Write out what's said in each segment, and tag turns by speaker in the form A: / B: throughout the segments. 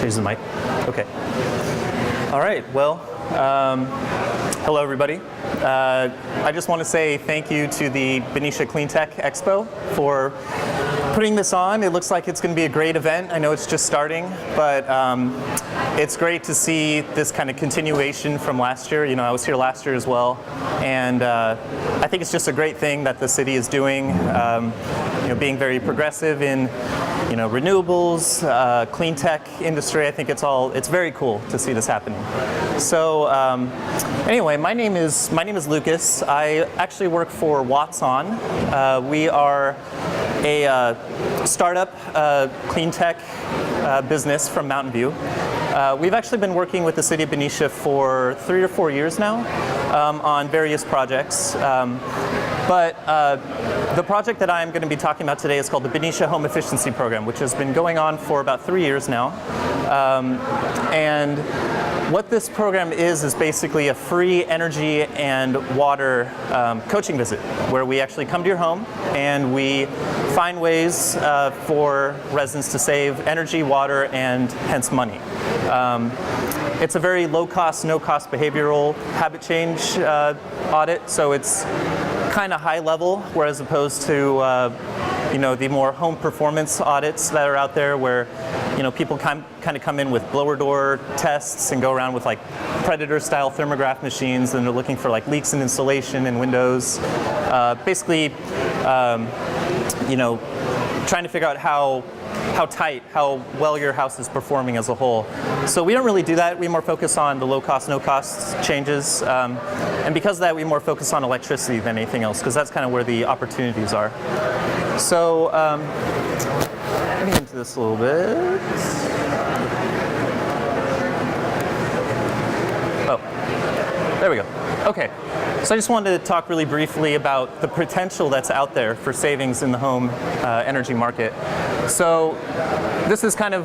A: Change the mic. Okay. All right. Well, hello everybody. I just want to say thank you to the Benicia CleanTech Expo for putting this on. It looks like it's going to be a great event. I know it's just starting, but it's great to see this kind of continuation from last year. You know, I was here last year as well, and I think it's just a great thing that the city is doing. You know, being very progressive in renewables, clean tech industry. I think it's very cool to see this happening. So anyway, my name is Lucas. I actually work for WattzOn. We are a startup clean tech business from Mountain View. We've actually been working with the city of Benicia for 3 or 4 years now on various projects. But the project that I'm going to be talking about today is called the Benicia Home Efficiency Program, which has been going on for about 3 years now. And what this program is basically a free energy and water coaching visit, where we actually come to your home and we find ways for residents to save energy, water, and hence money. It's a very low-cost, no-cost behavioral habit change audit, so it's kind of high level, whereas opposed to the more home performance audits that are out there, where people kind of come in with blower door tests and go around with like Predator-style thermograph machines, and they're looking for like leaks in insulation and windows. Basically, trying to figure out how well your house is performing as a whole. So we don't really do that. We more focus on the low-cost, no-cost changes. And because of that, we more focus on electricity than anything else, because that's kind of where the opportunities are. So let me get into this a little bit. Oh, there we go. Okay. So I just wanted to talk really briefly about the potential that's out there for savings in the home energy market. So this is kind of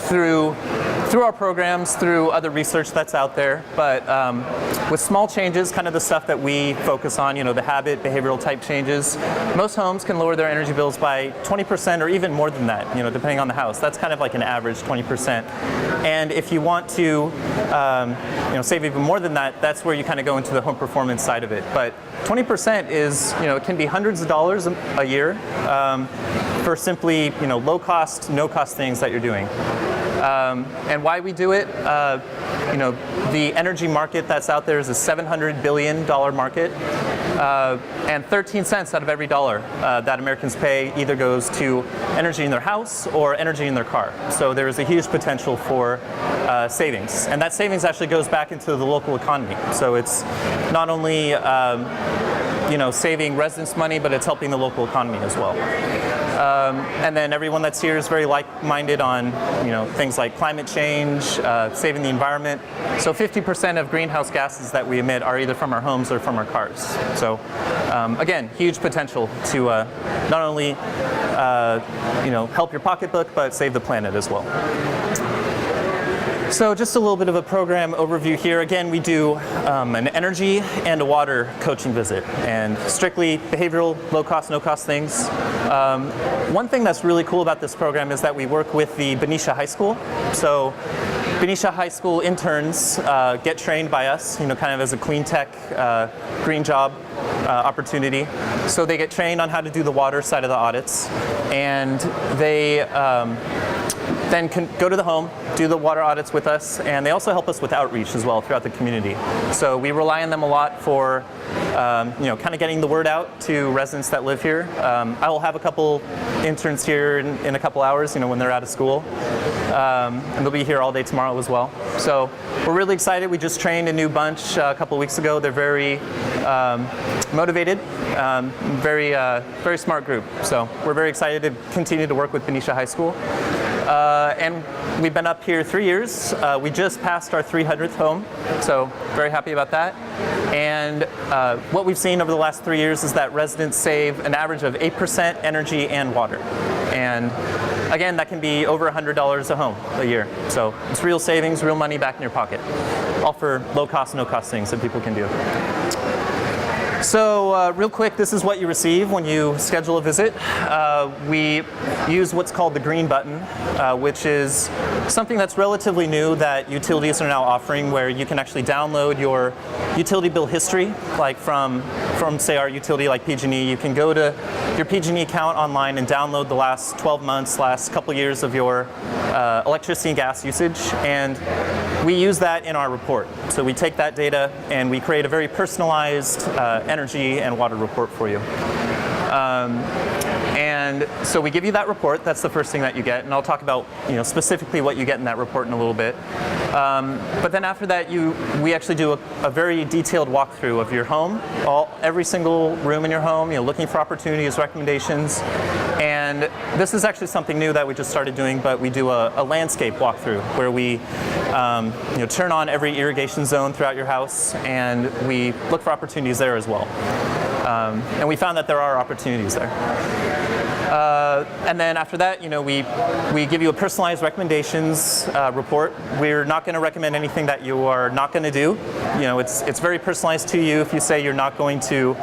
A: through our programs, through other research that's out there, but with small changes, kind of the stuff that we focus on, the habit, behavioral type changes, most homes can lower their energy bills by 20% or even more than that, depending on the house. That's kind of like an average 20%. And if you want to save even more than that, that's where you kind of go into the home performance side of it. But 20% is, it can be hundreds of dollars a year for simply, low cost, no cost things that you're doing. And why we do it, the energy market that's out there is a $700 billion market, and 13 cents out of every dollar that Americans pay either goes to energy in their house or energy in their car. So there is a huge potential for savings, and that savings actually goes back into the local economy. So it's not only saving residents money, but it's helping the local economy as well. And then everyone that's here is very like-minded on things like climate change, saving the environment. So 50% of greenhouse gases that we emit are either from our homes or from our cars. So again, huge potential to not only help your pocketbook, but save the planet as well. So just a little bit of a program overview here. Again, we do an energy and a water coaching visit, and strictly behavioral, low-cost, no-cost things. One thing that's really cool about this program is that we work with the Benicia High School. So Benicia High School interns get trained by us, kind of as a clean tech, green job opportunity. So they get trained on how to do the water side of the audits, and they then can go to the home, do the water audits with us, and they also help us with outreach as well throughout the community. So we rely on them a lot for kind of getting the word out to residents that live here. I will have a couple interns here in a couple hours, when they're out of school. And they'll be here all day tomorrow as well. So we're really excited. We just trained a new bunch a couple of weeks ago. They're very motivated, very smart group. So we're very excited to continue to work with Benicia High School. And we've been up here 3 years. We just passed our 300th home, so very happy about that. And what we've seen over the last 3 years is that residents save an average of 8% energy and water. And again, that can be over $100 a home a year. So it's real savings, real money back in your pocket. All for low cost, no cost things that people can do. So real quick, this is what you receive when you schedule a visit. We use what's called the green button, which is something that's relatively new that utilities are now offering, where you can actually download your utility bill history, like from say our utility like PG&E. You can go to your PG&E account online and download the last 12 months, last couple years of your electricity and gas usage, and we use that in our report. So we take that data and we create a very personalized energy and water report for you. And so we give you that report. That's the first thing that you get, and I'll talk about specifically what you get in that report in a little bit. But then after that, we actually do a very detailed walkthrough of your home, every single room in your home, looking for opportunities, recommendations. And this is actually something new that we just started doing, but we do a landscape walkthrough where we turn on every irrigation zone throughout your house, and we look for opportunities there as well. And we found that there are opportunities there. And then after that, we give you a personalized recommendations report. We're not going to recommend anything that you are not going to do. It's very personalized to you. If you say you're not going to,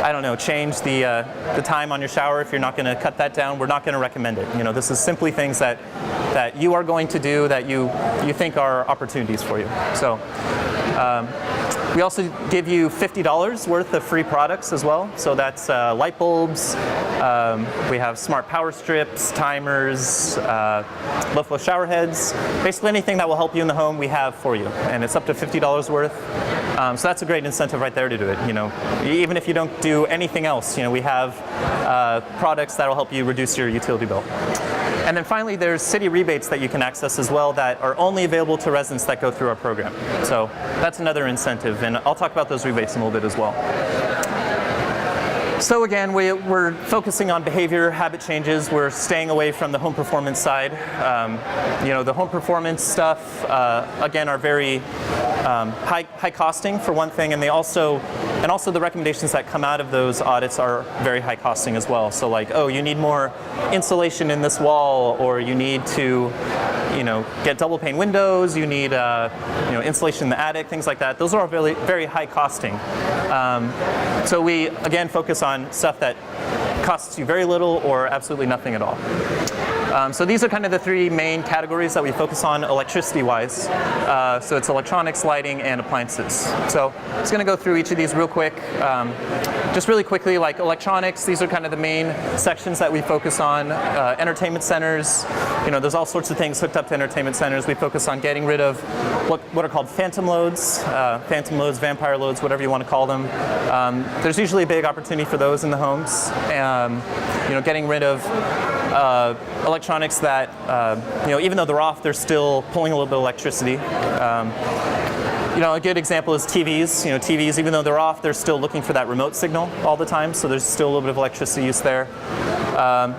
A: I don't know, change the time on your shower, if you're not going to cut that down, we're not going to recommend it. This is simply things that you are going to do that you think are opportunities for you. So. We also give you $50 worth of free products as well. So that's light bulbs, we have smart power strips, timers, low flow shower heads. Basically anything that will help you in the home we have for you. And it's up to $50 worth. So that's a great incentive right there to do it. Even if you don't do anything else, we have products that will help you reduce your utility bill. And then finally, there's city rebates that you can access as well that are only available to residents that go through our program. So that's another incentive, and I'll talk about those rebates in a little bit as well. So again, we're focusing on behavior, habit changes. We're staying away from the home performance side. The home performance stuff, again, are very high costing for one thing, and also the recommendations that come out of those audits are very high costing as well. So like, oh, you need more insulation in this wall, or you need to get double pane windows, you need insulation in the attic, things like that. Those are all very, very high costing. So we, again, focus on stuff that costs you very little or absolutely nothing at all. So these are kind of the three main categories that we focus on electricity-wise. So it's electronics, lighting, and appliances. So I'm just going to go through each of these real quick. Just really quickly, like electronics, these are kind of the main sections that we focus on. Entertainment centers, there's all sorts of things hooked up to entertainment centers. We focus on getting rid of what are called phantom loads, vampire loads, whatever you want to call them. There's usually a big opportunity for those in the homes. Getting rid of electronics that, even though they're off, they're still pulling a little bit of electricity. A good example is TVs. TVs, even though they're off, they're still looking for that remote signal all the time, so there's still a little bit of electricity use there.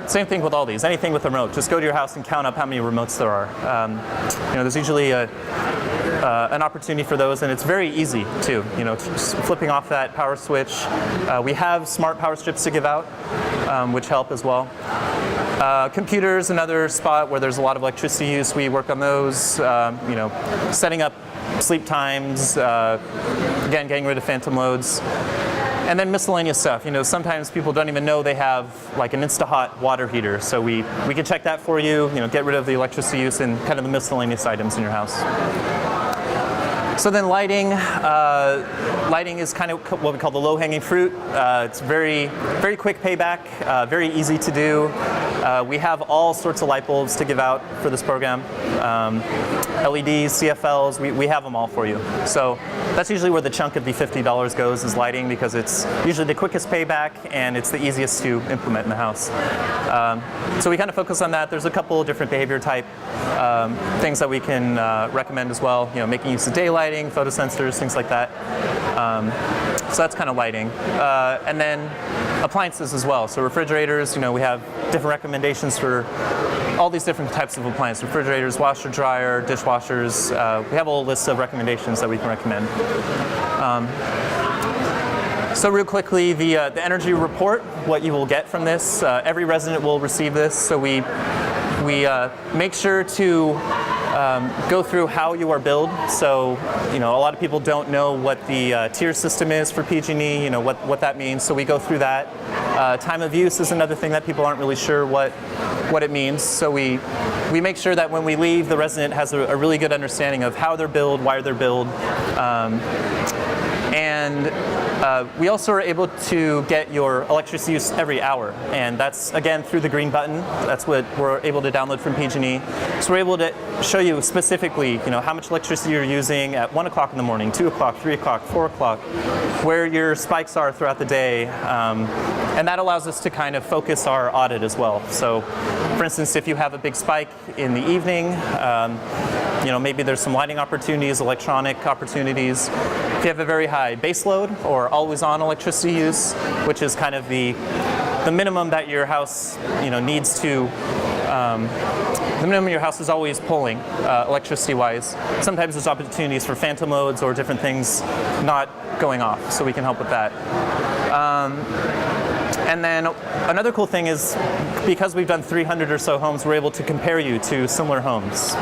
A: Same thing with all these. Anything with a remote, just go to your house and count up how many remotes there are. There's usually an opportunity for those, and it's very easy too. Just flipping off that power switch. We have smart power strips to give out, which help as well. Computers, another spot where there's a lot of electricity use. We work on those. Setting up sleep times. Again, getting rid of phantom loads. And then miscellaneous stuff. Sometimes people don't even know they have like an Insta-Hot water heater. So we can check that for you. Get rid of the electricity use and kind of the miscellaneous items in your house. So then lighting. Lighting is kind of what we call the low-hanging fruit. It's very, very quick payback, very easy to do. We have all sorts of light bulbs to give out for this program. LEDs, CFLs, we have them all for you. So that's usually where the chunk of the $50 goes, is lighting, because it's usually the quickest payback and it's the easiest to implement in the house. So we kind of focus on that. There's a couple of different behavior type things that we can recommend as well. Making use of daylighting, photosensors, things like that. So that's kind of lighting. And then appliances as well. So refrigerators, we have different recommendations for all these different types of appliances. Refrigerators, washer, dryer, dishwashers. We have a whole list of recommendations that we can recommend. So real quickly, the energy report, what you will get from this. Every resident will receive this. So we make sure to go through how you are billed. So, a lot of people don't know what the tier system is for PG&E, what that means. So we go through that. Time of use is another thing that people aren't really sure what it means. So we make sure that when we leave, the resident has a really good understanding of how they're billed, why they're billed. We also are able to get your electricity use every hour, and that's again through the green button. That's what we're able to download from PG&E. So we're able to show you specifically, how much electricity you're using at 1 o'clock in the morning, 2 o'clock, 3 o'clock, 4 o'clock, where your spikes are throughout the day, and that allows us to kind of focus our audit as well. So, for instance, if you have a big spike in the evening, maybe there's some lighting opportunities, electronic opportunities. If you have a very high base load or always-on electricity use, which is kind of the minimum that your house needs to. The minimum your house is always pulling electricity-wise. Sometimes there's opportunities for phantom loads or different things not going off, so we can help with that. And then another cool thing is, because we've done 300 or so homes, we're able to compare you to similar homes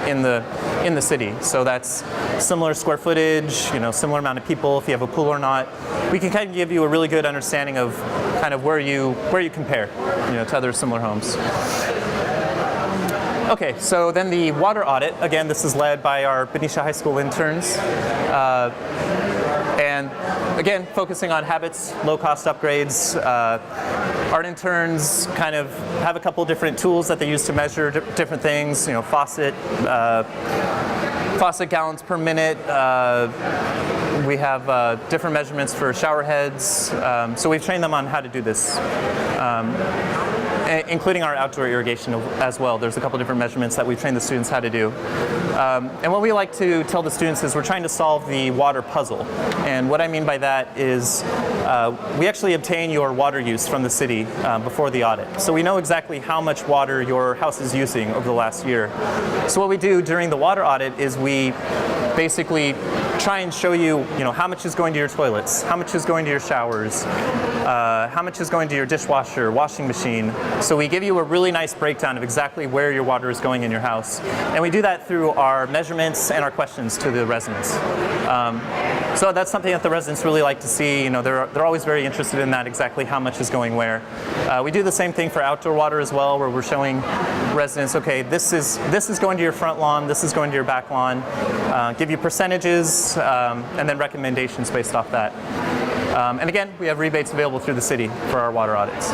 A: in the city. So that's similar square footage, similar amount of people, if you have a pool or not. We can kind of give you a really good understanding of kind of where you compare, to other similar homes. Okay, so then the water audit. Again, this is led by our Benicia High School interns. And again, focusing on habits, low-cost upgrades. Our interns kind of have a couple different tools that they use to measure different things. Faucet gallons per minute. We have different measurements for shower heads. So we've trained them on how to do this. Including our outdoor irrigation as well. There's a couple different measurements that we've trained the students how to do. And what we like to tell the students is we're trying to solve the water puzzle. And what I mean by that is we actually obtain your water use from the city before the audit. So we know exactly how much water your house is using over the last year. So what we do during the water audit is we basically try and show you, how much is going to your toilets, how much is going to your showers, how much is going to your dishwasher, washing machine. So we give you a really nice breakdown of exactly where your water is going in your house. And we do that through our measurements and our questions to the residents. So that's something that the residents really like to see. They're always very interested in that, exactly how much is going where. We do the same thing for outdoor water as well, where we're showing residents, okay, this is going to your front lawn, this is going to your back lawn. Give you percentages and then recommendations based off that. And again, we have rebates available through the city for our water audits.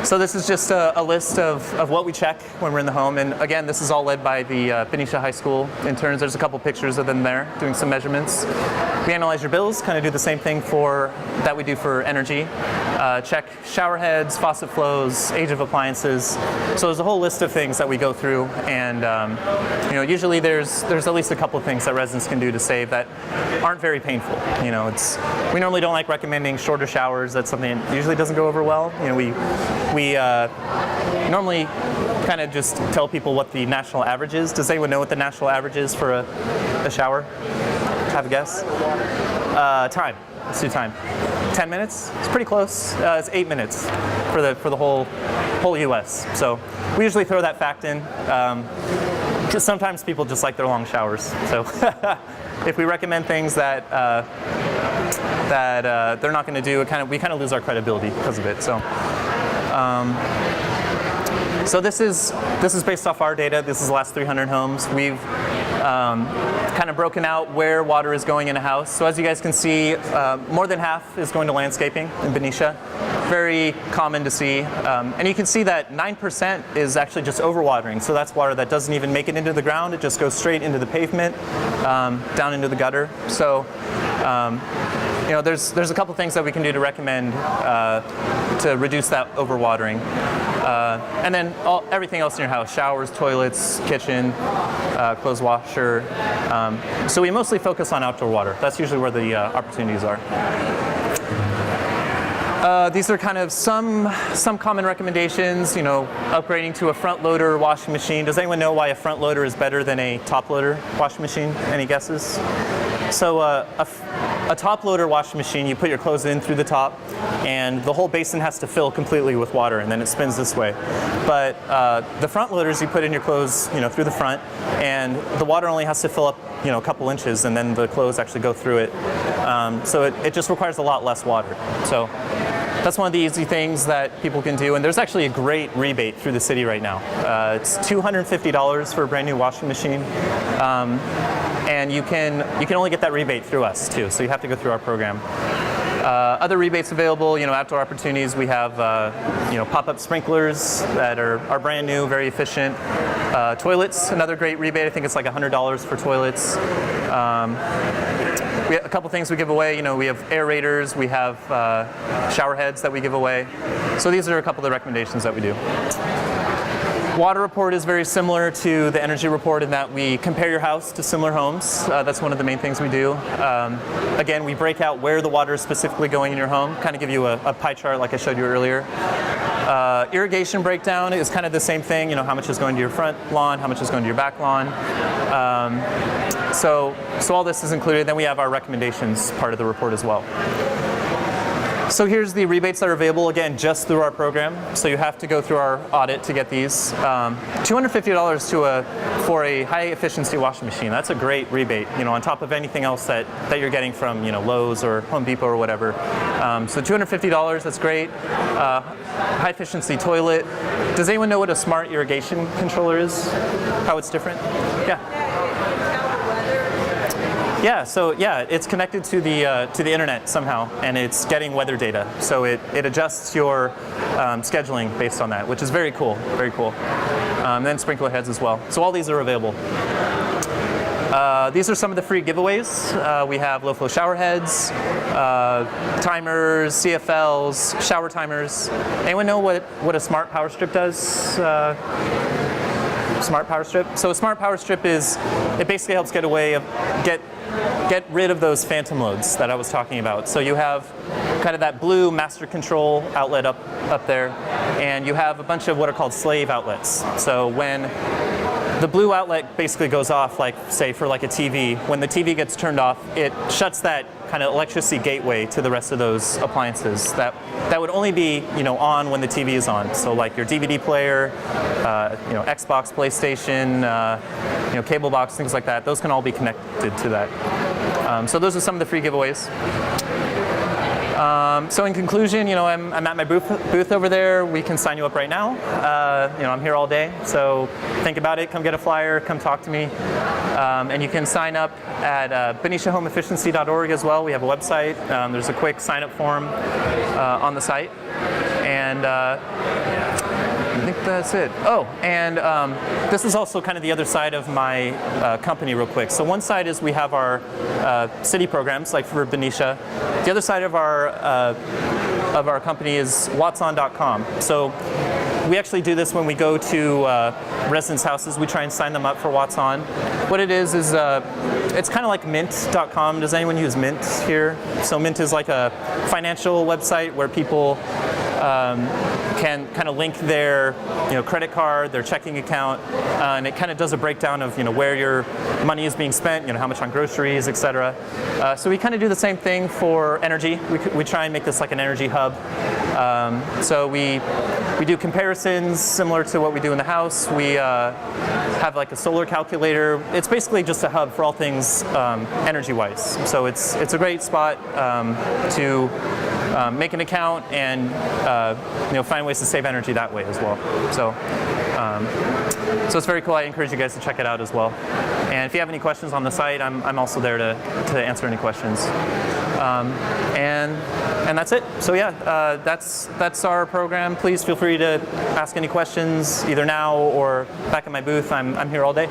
A: So this is just a list of what we check when we're in the home. And again, this is all led by the Benicia High School interns. There's a couple pictures of them there doing some measurements. We analyze your bills, kind of do the same thing that we do for energy. Check shower heads, faucet flows, age of appliances. So there's a whole list of things that we go through. And usually there's at least a couple of things that residents can do to save that aren't very painful. We normally don't like recommending shorter showers. That's something that usually doesn't go over well. We normally kind of just tell people what the national average is. Does anyone know what the national average is for a shower? Have a guess? Time. Let's do time. 10 minutes? It's pretty close. It's 8 minutes for the whole U.S. So we usually throw that fact in. Because sometimes people just like their long showers. So if we recommend things that they're not going to do, we kind of lose our credibility because of it. So this is based off our data. This is the last 300 homes. We've kind of broken out where water is going in a house. So as you guys can see, more than half is going to landscaping in Benicia. Very common to see. And you can see that 9% is actually just overwatering. So that's water that doesn't even make it into the ground. It just goes straight into the pavement, down into the gutter. So there's a couple things that we can do to recommend to reduce that overwatering. And then everything else in your house, showers, toilets, kitchen, clothes washer. So we mostly focus on outdoor water. That's usually where the opportunities are. These are kind of some common recommendations, upgrading to a front loader washing machine. Does anyone know why a front loader is better than a top loader washing machine? Any guesses? So a a top loader washing machine, you put your clothes in through the top, and the whole basin has to fill completely with water, and then it spins this way. But the front loaders, you put in your clothes, through the front, and the water only has to fill up, a couple inches, and then the clothes actually go through it. So it just requires a lot less water. So that's one of the easy things that people can do, and there's actually a great rebate through the city right now. It's $250 for a brand new washing machine, and you can only get that rebate through us too. So you have to go through our program. Other rebates available, outdoor opportunities. We have pop-up sprinklers that are brand new, very efficient. Toilets, another great rebate. I think it's like $100 for toilets. We have a couple things we give away. We have aerators, we have shower heads that we give away. So these are a couple of the recommendations that we do. Water report is very similar to the energy report in that we compare your house to similar homes. That's one of the main things we do. Again, we break out where the water is specifically going in your home, kind of give you a pie chart like I showed you earlier. Irrigation breakdown is kind of the same thing, how much is going to your front lawn, how much is going to your back lawn. So all this is included. Then we have our recommendations part of the report as well. So here's the rebates that are available, again, just through our program. So you have to go through our audit to get these. $250 for a high efficiency washing machine. That's a great rebate, on top of anything else that you're getting from, Lowe's or Home Depot or whatever. So $250, that's great. High efficiency toilet. Does anyone know what a smart irrigation controller is? How it's different? Yeah. Yeah, so it's connected to the internet somehow, and it's getting weather data. So it adjusts your scheduling based on that, which is very cool, very cool. Then sprinkler heads as well. So all these are available. These are some of the free giveaways. We have low flow shower heads, timers, CFLs, shower timers. Anyone know what a smart power strip does? Smart power strip. So a smart power strip it basically helps get rid of those phantom loads that I was talking about. So you have kind of that blue master control outlet up there, and you have a bunch of what are called slave outlets. So when the blue outlet basically goes off, like say for like a TV, when the TV gets turned off, it shuts that kind of electricity gateway to the rest of those appliances that would only be on when the TV is on. So like your DVD player, Xbox, PlayStation, cable box, things like that. Those can all be connected to that. So those are some of the free giveaways. So in conclusion, I'm at my booth over there. We can sign you up right now. I'm here all day, so think about it. Come get a flyer. Come talk to me. And you can sign up at BeniciaHomeEfficiency.org as well. We have a website. There's a quick sign-up form on the site. And I think that's it. Oh, and this is also kind of the other side of my company real quick. So one side is we have our city programs, like for Benicia. The other side of our company is WattzOn.com. So we actually do this when we go to residents' houses. We try and sign them up for WattzOn. What it is it's kind of like Mint.com. Does anyone use Mint here? So Mint is like a financial website where people can kind of link their credit card, their checking account, and it kind of does a breakdown of where your money is being spent, how much on groceries, etc. So we kind of do the same thing for energy. We try and make this like an energy hub. So we do comparisons similar to what we do in the house. We have like a solar calculator. It's basically just a hub for all things energy-wise. So it's a great spot to make an account and find ways to save energy that way as well. So it's very cool. I encourage you guys to check it out as well. And if you have any questions on the site, I'm also there to answer any questions. And that's it. So that's our program. Please feel free to ask any questions either now or back at my booth. I'm here all day.